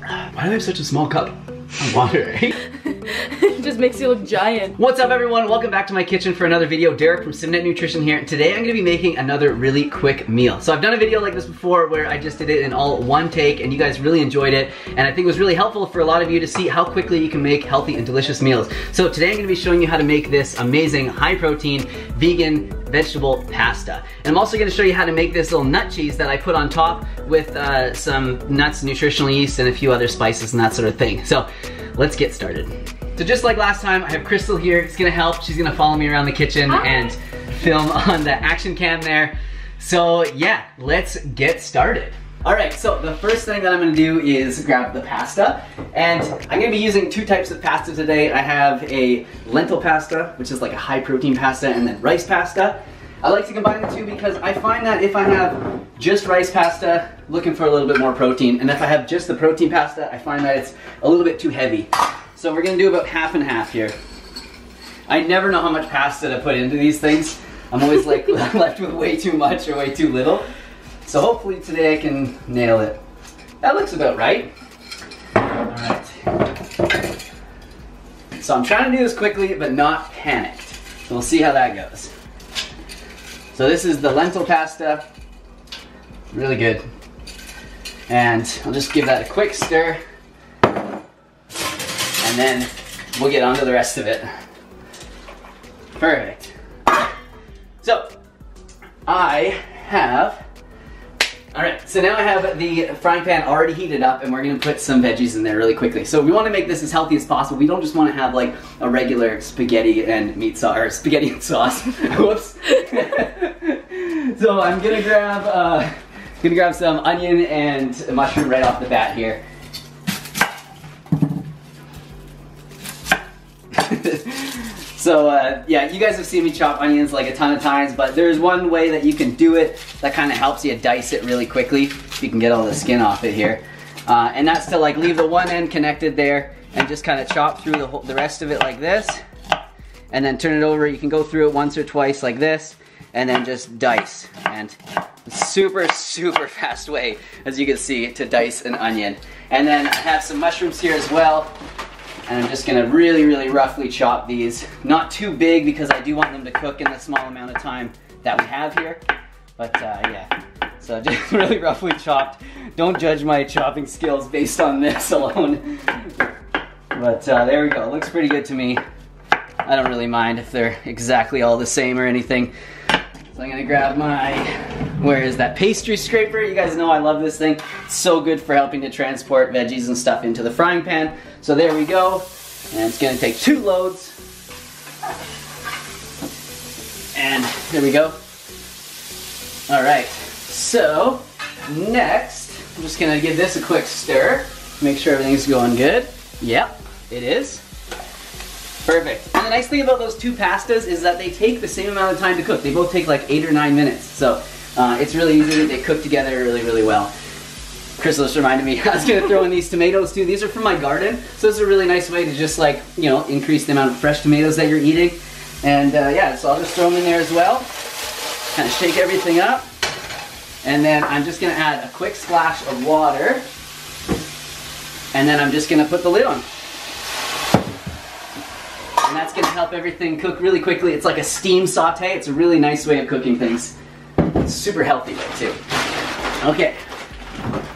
Why do I have such a small cup of water, eh? It just makes you look giant. What's up everyone? Welcome back to my kitchen for another video. Derek from Simnett Nutrition here. Today I'm gonna be making another really quick meal. So I've done a video like this before where I just did it in all one take and you guys really enjoyed it. And I think it was really helpful for a lot of you to see how quickly you can make healthy and delicious meals. So today I'm gonna be showing you how to make this amazing high protein vegan vegetable pasta. And I'm also gonna show you how to make this little nut cheese that I put on top with some nuts, nutritional yeast, and a few other spices and that sort of thing. So let's get started. So just like last time, I have Crystal here. It's gonna help. She's gonna follow me around the kitchen and film on the action cam there. So yeah, let's get started. All right, so the first thing that I'm gonna do is grab the pasta. And I'm gonna be using two types of pasta today. I have a lentil pasta, which is like a high protein pasta, and then rice pasta. I like to combine the two because I find that if I have just rice pasta, looking for a little bit more protein, and if I have just the protein pasta, I find that it's a little bit too heavy. So we're gonna do about half and half here. I never know how much pasta to put into these things. I'm always like left with way too much or way too little. So hopefully today I can nail it. That looks about right. All right. So I'm trying to do this quickly, but not panicked. So we'll see how that goes. So this is the lentil pasta. Really good. And I'll just give that a quick stir. And then we'll get on to the rest of it. Perfect. So I have, all right, so now I have the frying pan already heated up and we're gonna put some veggies in there really quickly. So we wanna make this as healthy as possible. We don't just wanna have like a regular spaghetti and meat sauce, or spaghetti and sauce. Whoops. So I'm gonna grab some onion and mushroom right off the bat here. So yeah, you guys have seen me chop onions like a ton of times, but there's one way that you can do it that kind of helps you dice it really quickly. You can get all the skin off it here. And that's to like leave the one end connected there and just kind of chop through the rest of it like this. And then turn it over. You can go through it once or twice like this and then just dice. And super, super fast way, as you can see, to dice an onion. And then I have some mushrooms here as well. And I'm just gonna really, really roughly chop these. Not too big because I do want them to cook in the small amount of time that we have here. But yeah, so just really roughly chopped. Don't judge my chopping skills based on this alone. But there we go, looks pretty good to me. I don't really mind if they're exactly all the same or anything. So I'm gonna grab my, where is that pastry scraper? You guys know I love this thing. It's so good for helping to transport veggies and stuff into the frying pan. So there we go. And it's gonna take 2 loads. And there we go. All right, so next, I'm just gonna give this a quick stir. Make sure everything's going good. Yep, it is. Perfect. And the nice thing about those two pastas is that they take the same amount of time to cook. They both take like 8 or 9 minutes. So it's really easy. They cook together really, really well. Crystal just reminded me, I was gonna throw in these tomatoes too. These are from my garden. So this is a really nice way to just like, you know, increase the amount of fresh tomatoes that you're eating. And yeah, so I'll just throw them in there as well. Kind of shake everything up. And then I'm just gonna add a quick splash of water. And then I'm just gonna put the lid on. And that's gonna help everything cook really quickly. It's like a steam saute. It's a really nice way of cooking things. It's super healthy way too. Okay,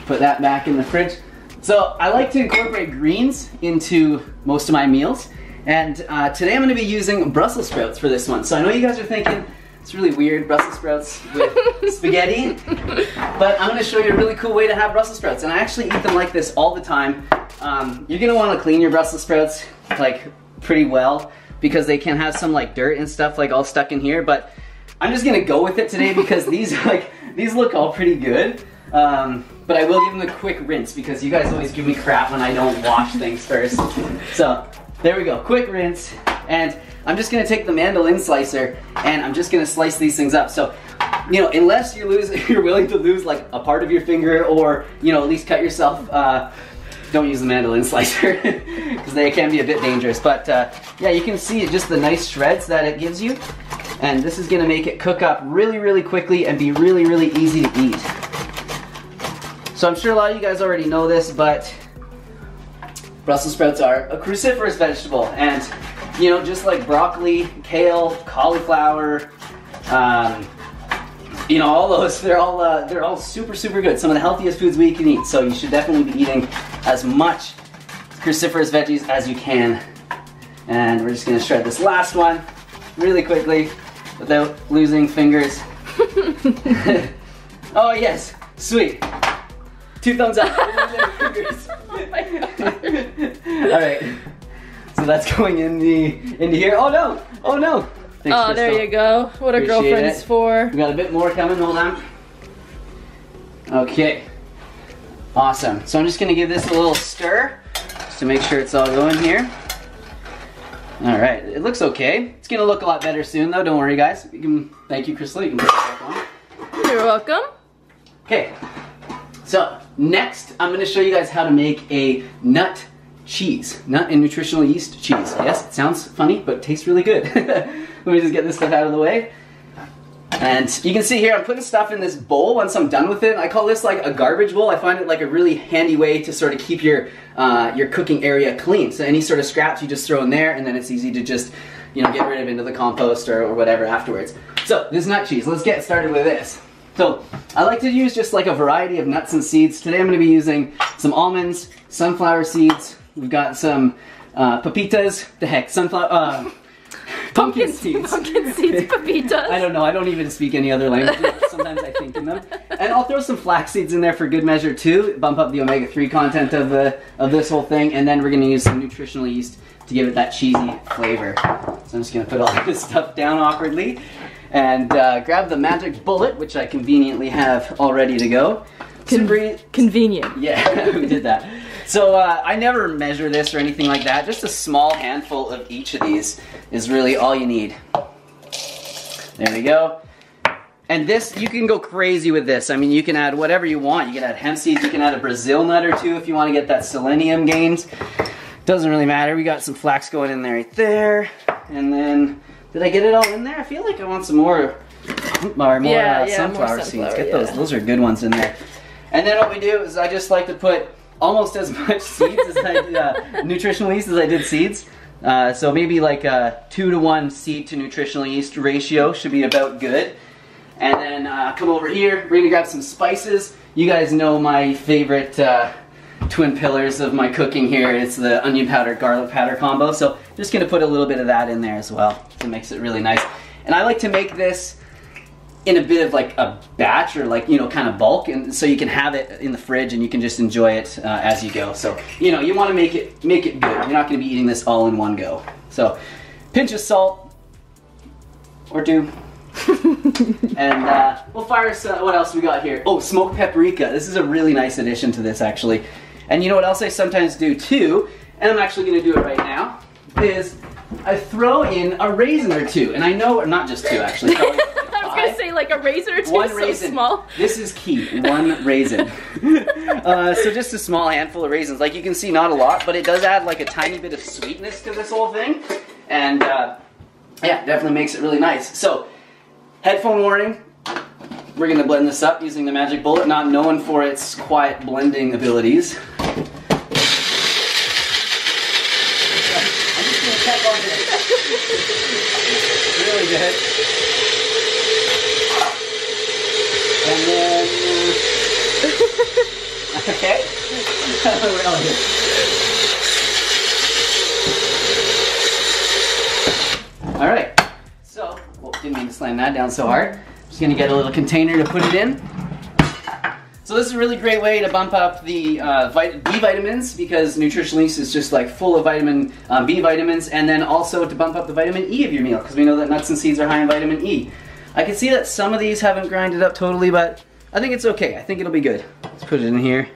put that back in the fridge. So I like to incorporate greens into most of my meals. And today I'm gonna be using Brussels sprouts for this one. So I know you guys are thinking, it's really weird, Brussels sprouts with spaghetti. But I'm gonna show you a really cool way to have Brussels sprouts. And I actually eat them like this all the time. You're gonna wanna clean your Brussels sprouts like pretty well because they can have some like dirt and stuff like all stuck in here, but I'm just gonna go with it today because these look all pretty good. But I will give them a quick rinse because you guys always give me crap when I don't wash things first. So there we go, quick rinse. And I'm just gonna take the mandolin slicer and I'm just gonna slice these things up. So, you know, unless you're willing to lose like a part of your finger or, you know, at least cut yourself, don't use the mandolin slicer because they can be a bit dangerous. But yeah, you can see just the nice shreds that it gives you. And this is gonna make it cook up really, really quickly and be really, really easy to eat. So I'm sure a lot of you guys already know this, but Brussels sprouts are a cruciferous vegetable, and you know, just like broccoli, kale, cauliflower, you know, all those, they're all super, super good. Some of the healthiest foods we can eat, so you should definitely be eating as much cruciferous veggies as you can. And we're just gonna shred this last one really quickly without losing fingers. Oh yes, sweet. 2 thumbs up. Oh my God. All right, so that's going into here. Oh no, oh no. Thanks, Oh, there Crystal. you go. What a Appreciate girlfriend's it. for. We got a bit more coming, hold on. Okay, awesome. So I'm just gonna give this a little stir, just to make sure it's all going here. All right, it looks okay. It's gonna look a lot better soon though, don't worry guys. You can, thank you, Crystal, you can put it back on. You're welcome. Okay, so next I'm gonna show you guys how to make a nut cheese. Nut and nutritional yeast cheese. Yes, it sounds funny, but it tastes really good. Let me just get this stuff out of the way. And you can see here, I'm putting stuff in this bowl once I'm done with it. I call this like a garbage bowl. I find it like a really handy way to sort of keep your cooking area clean. So any sort of scraps you just throw in there, and then it's easy to just, you know, get rid of into the compost or whatever afterwards. So this nut cheese, let's get started with this. So I like to use just like a variety of nuts and seeds. Today I'm going to be using some almonds, sunflower seeds. We've got some pepitas, the heck, sunflower, pumpkin seeds. Pumpkin seeds, pepitas. I don't know, I don't even speak any other language. Sometimes I think in them. And I'll throw some flax seeds in there for good measure too, bump up the omega-3 content of this whole thing, and then we're going to use some nutritional yeast to give it that cheesy flavor. So I'm just going to put all this stuff down awkwardly and grab the magic bullet, which I conveniently have all ready to go. Convenient. Yeah, we did that. So I never measure this or anything like that. Just a small handful of each of these is really all you need. There we go. And this, you can go crazy with this. I mean, you can add whatever you want. You can add hemp seeds, you can add a Brazil nut or two if you want to get that selenium gains. Doesn't really matter. We got some flax going in there right there. And then, did I get it all in there? I feel like I want some more sunflower seeds. Get those are good ones in there. And then what we do is I just like to put almost as much seeds as I nutritional yeast as I did seeds. So maybe like a 2-to-1 seed to nutritional yeast ratio should be about good. And then come over here, we're gonna grab some spices. You guys know my favorite twin pillars of my cooking here. It's the onion powder, garlic powder combo. So just gonna put a little bit of that in there as well. So it makes it really nice. And I like to make this in a bit of like a batch or like, you know, kind of bulk, and so you can have it in the fridge and you can just enjoy it as you go. So, you know, you want to make it good. You're not going to be eating this all in one go. So, pinch of salt or 2. And we'll fire some, what else we got here? Oh, smoked paprika. This is a really nice addition to this actually. And you know what else I sometimes do too, and I'm actually going to do it right now, is I throw in a raisin or 2. And I know, not just 2 actually. I was gonna say like a raisin or 2, one so raisin. small. This is key, 1 raisin. So just a small handful of raisins. Like you can see, not a lot, but it does add like a tiny bit of sweetness to this whole thing. And yeah, definitely makes it really nice. So, headphone warning. We're gonna blend this up using the magic bullet, not known for its quiet blending abilities. I'm just gonna tap on it. Really good. And then, okay. All right. So, didn't mean to slam that down so hard. Just gonna get a little container to put it in. So this is a really great way to bump up the B vitamins, because nutritional yeast is just like full of vitamin B vitamins, and then also to bump up the vitamin E of your meal, because we know that nuts and seeds are high in vitamin E. I can see that some of these haven't grinded up totally, but I think it's okay. I think it'll be good. Let's put it in here.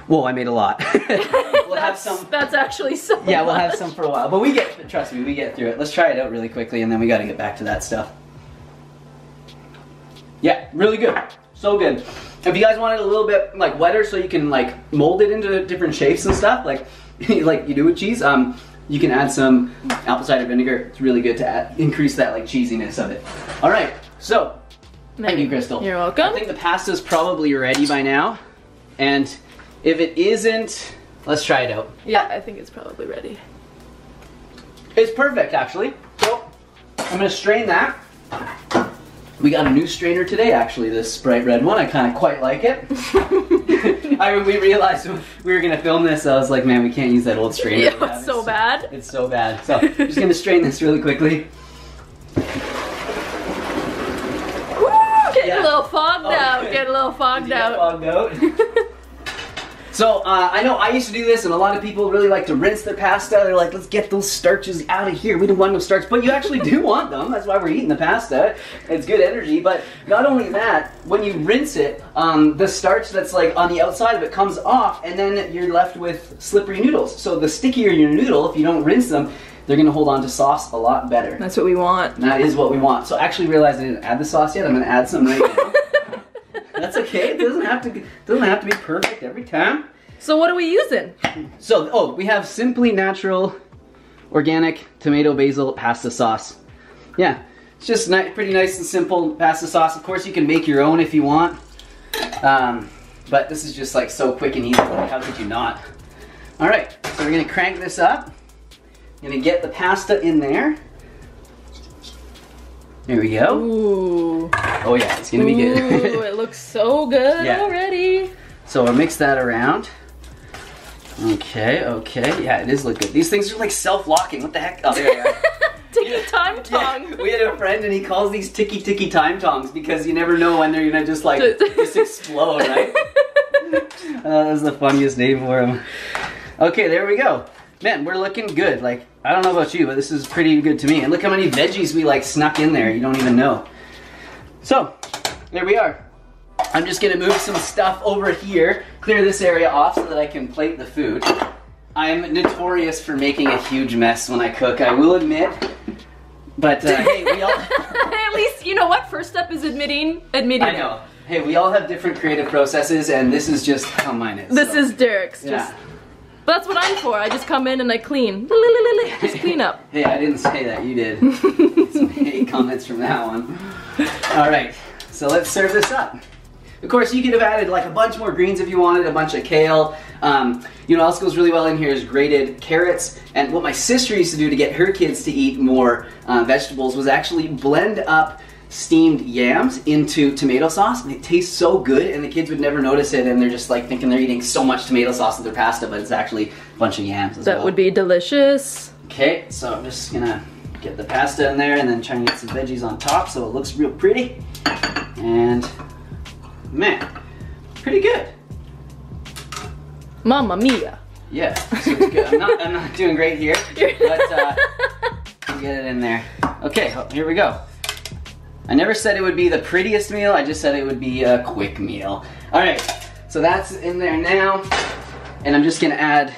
Whoa, I made a lot. We'll have some. That's actually so Yeah, we'll much. have some for a while, but we get, trust me, we get through it. Let's try it out really quickly, and then we got to get back to that stuff. Yeah, really good. So good. If you guys want it a little bit like wetter, so you can like mold it into different shapes and stuff, like like you do with cheese, you can add some apple cider vinegar. It's really good to increase that like cheesiness of it. All right, so thank you, Crystal. You're welcome. I think the pasta's probably ready by now, and if it isn't, let's try it out. Yeah, I think it's probably ready. It's perfect, actually. So, I'm gonna strain that. We got a new strainer today, actually, this bright red one. I kind of quite like it. We realized we were gonna film this, so I was like, man, we can't use that old strainer. Yeah, it's so bad. It's so bad. So, I'm just gonna strain this really quickly. Getting a little fogged out. Getting a little fogged out. So, I know I used to do this, and a lot of people really like to rinse their pasta. They're like, let's get those starches out of here. We don't want no starch, but you actually do want them. That's why we're eating the pasta. It's good energy, but not only that, when you rinse it, the starch that's like on the outside of it comes off, and then you're left with slippery noodles. So the stickier your noodle, if you don't rinse them, they're gonna hold on to sauce a lot better. That's what we want. And that is what we want. So I actually realized I didn't add the sauce yet. I'm gonna add some right now. That's okay. It doesn't have to be perfect every time. So what are we using? So, we have Simply Natural Organic Tomato Basil Pasta Sauce. Yeah, it's just pretty nice and simple pasta sauce. Of course, you can make your own if you want. But this is just like so quick and easy. Like, how could you not? All right, so we're gonna crank this up. Gonna get the pasta in there. There we go. Ooh. Oh yeah, it's gonna be good. Ooh, it looks so good already. So I'll mix that around. Okay, yeah, it is look good. These things are like self-locking. What the heck? Oh, there they are. Ticky time tong. Yeah, we had a friend and he calls these ticky time tongs because you never know when they're gonna just like just explode, right? That was the funniest name for them. Okay, there we go. Man, we're looking good. Like, I don't know about you, but this is pretty good to me. And look how many veggies we like snuck in there. You don't even know. So, there we are. I'm just gonna move some stuff over here, clear this area off so that I can plate the food. I'm notorious for making a huge mess when I cook, I will admit. But hey, we all... At least, you know what? First step is admitting I know. Hey, we all have different creative processes, and this is just how mine is. This so. is Derek's. Yeah. But that's what I'm for. I just come in and I clean. Just clean up. Hey, I didn't say that. You did. Some hate comments from that one. All right, so let's serve this up. Of course, you could have added like a bunch more greens if you wanted, a bunch of kale. You know what else goes really well in here is grated carrots. And what my sister used to do to get her kids to eat more vegetables was actually blend up steamed yams into tomato sauce, and it tastes so good, and the kids would never notice it, and they're just like thinking they're eating so much tomato sauce with their pasta, but it's actually a bunch of yams as well. That would be delicious. Okay, so I'm just gonna get the pasta in there and then try and get some veggies on top so it looks real pretty. And man, pretty good. Mamma mia. Yeah, so it's good. I'm not doing great here, but I'll get it in there. Okay, here we go. I never said it would be the prettiest meal, I just said it would be a quick meal. All right, so that's in there now, and I'm just gonna add,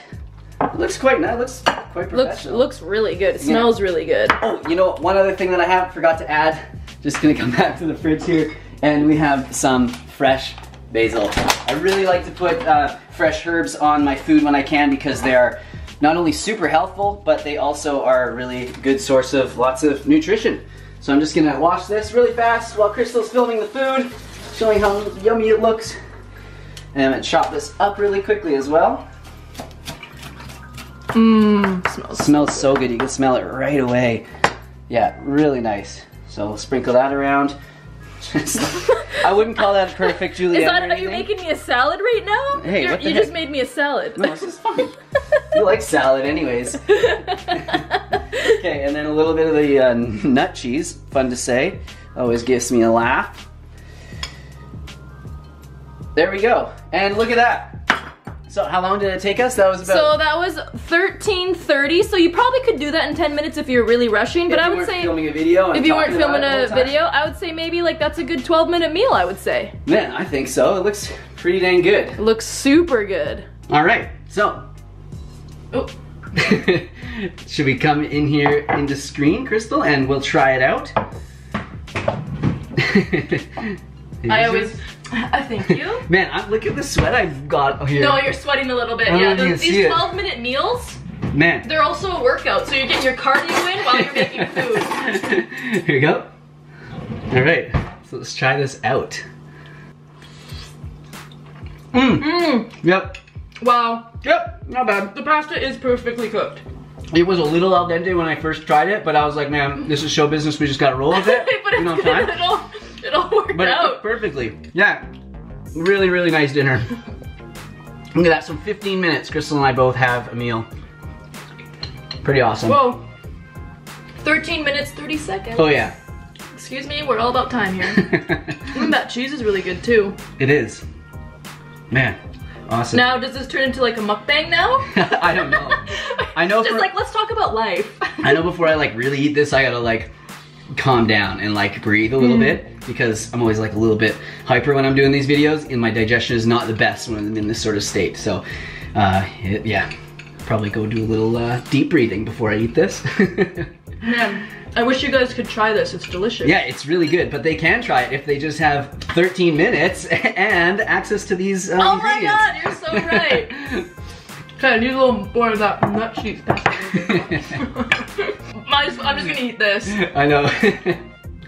it looks quite nice, it looks quite professional. Looks really good, it smells really good. Oh, you know, one other thing that I forgot to add, just gonna come back to the fridge here, and we have some fresh basil. I really like to put fresh herbs on my food when I can because they are not only super healthful, but they also are a really good source of lots of nutrition. So I'm just gonna wash this really fast while Crystal's filming the food, showing how yummy it looks. And I'm gonna chop this up really quickly as well. Smells so good, you can smell it right away. Yeah, really nice. So we'll sprinkle that around. I wouldn't call that perfect julienne. Are you making me a salad right now? Hey, what the You heck? just made me a salad. No, this is fine. You like salad anyways. Okay, and then a little bit of the nut cheese, fun to say. Always gives me a laugh. There we go. And look at that. So how long did it take us? That was about... So that was 13:30, so you probably could do that in 10 minutes if you're really rushing, but I would say... If you weren't filming a video and if you weren't filming a video, video, I would say maybe like that's a good 12-minute meal, I would say. Man, I think so. It looks pretty dang good. It looks super good. All right, so... Oh. Should we come in here into screen, Crystal, and we'll try it out? Thank you. Man, look at the sweat I've got here. No, you're sweating a little bit. I Yeah, don't even these see it. 12-minute meals, Man. they're also a workout, so you're getting your cardio in while you're making food. Here we go. All right, so let's try this out. Yep. Wow. Yep, not bad. The pasta is perfectly cooked. It was a little al dente when I first tried it, but I was like, man, this is show business. We just gotta roll with it. But it's good. It all worked out. Perfectly. Yeah, really, really nice dinner. Look at that, so 15 minutes, Crystal and I both have a meal. Pretty awesome. Whoa, 13 minutes, 30 seconds. Oh yeah. Excuse me, we're all about time here. And that cheese is really good too. It is. Man, awesome. Now, does this turn into like a mukbang now? I don't know. I know just like, let's talk about life. I know before I like really eat this, I gotta like calm down and like breathe a little bit, because I'm always like a little bit hyper when I'm doing these videos, and my digestion is not the best when I'm in this sort of state. So yeah, probably go do a little deep breathing before I eat this. Man, I wish you guys could try this. It's delicious. Yeah, it's really good, but they can try it if they just have 13 minutes and access to these ingredients. My god, you're so right. Okay, I need a little more of that nut cheese pasta. I'm just gonna eat this. I know.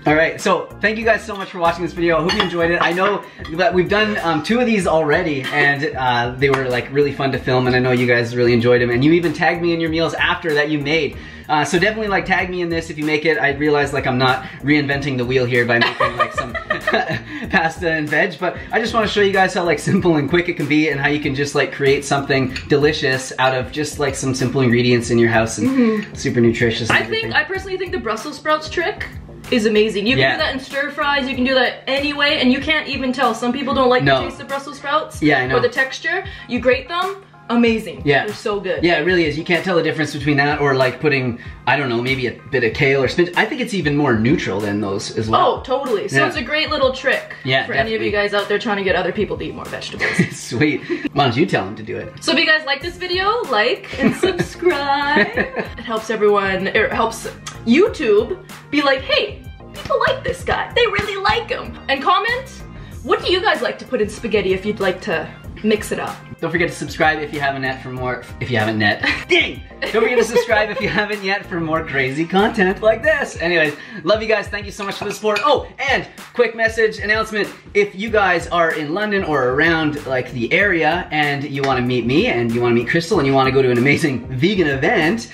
Alright, so thank you guys so much for watching this video. I hope you enjoyed it. I know that we've done 2 of these already, and they were like really fun to film, and I know you guys really enjoyed them, and you even tagged me in your meals after that you made. So definitely like tag me in this if you make it. I realize like I'm not reinventing the wheel here by making like some pasta and veg, but I just want to show you guys how like simple and quick it can be, and how you can just like create something delicious out of just like some simple ingredients in your house, and super nutritious and everything. I personally think the Brussels sprouts trick is amazing. You can do that in stir fries, you can do that anyway, and you can't even tell. Some people don't like the taste of Brussels sprouts or the texture. You grate them, amazing. Yeah. They're so good. Yeah, it really is. You can't tell the difference between that or like putting, I don't know, maybe a bit of kale or spinach. I think it's even more neutral than those as well. Oh, totally. So it's a great little trick for any of you guys out there trying to get other people to eat more vegetables. Sweet. Why don't you tell them to do it? So if you guys like this video, like and subscribe. It helps everyone, it helps YouTube be like, hey, people like this guy. They really like him. And comment, what do you guys like to put in spaghetti if you'd like to mix it up? Don't forget to subscribe if you haven't yet for more, dang! Don't forget to subscribe if you haven't yet for more crazy content like this. Anyways, love you guys. Thank you so much for the support. Oh, and quick message announcement. If you guys are in London or around like the area and you want to meet me and you want to meet Crystal and you want to go to an amazing vegan event,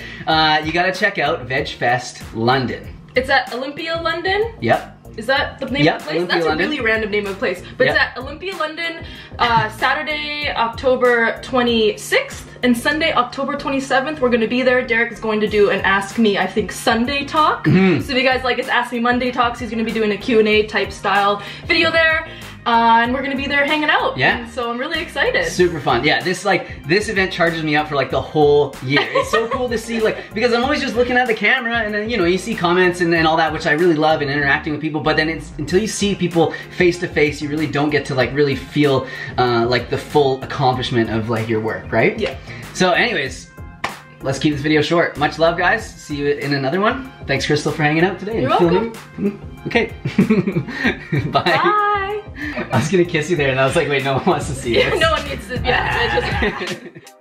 you gotta check out Veg Fest London. It's at Olympia, London? Yep. Is that the name of the place? Olympia, That's London. A really random name of a place. But it's at Olympia, London, Saturday, October 26th, and Sunday, October 27th. We're gonna be there. Derek is going to do an Ask Me, I think, Sunday talk. So if you guys like his Ask Me Monday talks, he's gonna be doing a Q&A type style video there. And we're gonna be there hanging out. Yeah. And so I'm really excited. Super fun. Yeah, this event charges me up for like the whole year. It's so cool to see, like, because I'm always just looking at the camera and then, you know, you see comments and all that, which I really love, and interacting with people, but then it's until you see people face to face, you really don't get to like really feel like the full accomplishment of like your work, right? Yeah. So anyways, let's keep this video short. Much love, guys. See you in another one. Thanks, Crystal, for hanging out today. You're welcome. Okay. Bye. Bye. I was gonna kiss you there and I was like, wait, no one wants to see this. No one needs to, yeah. It's just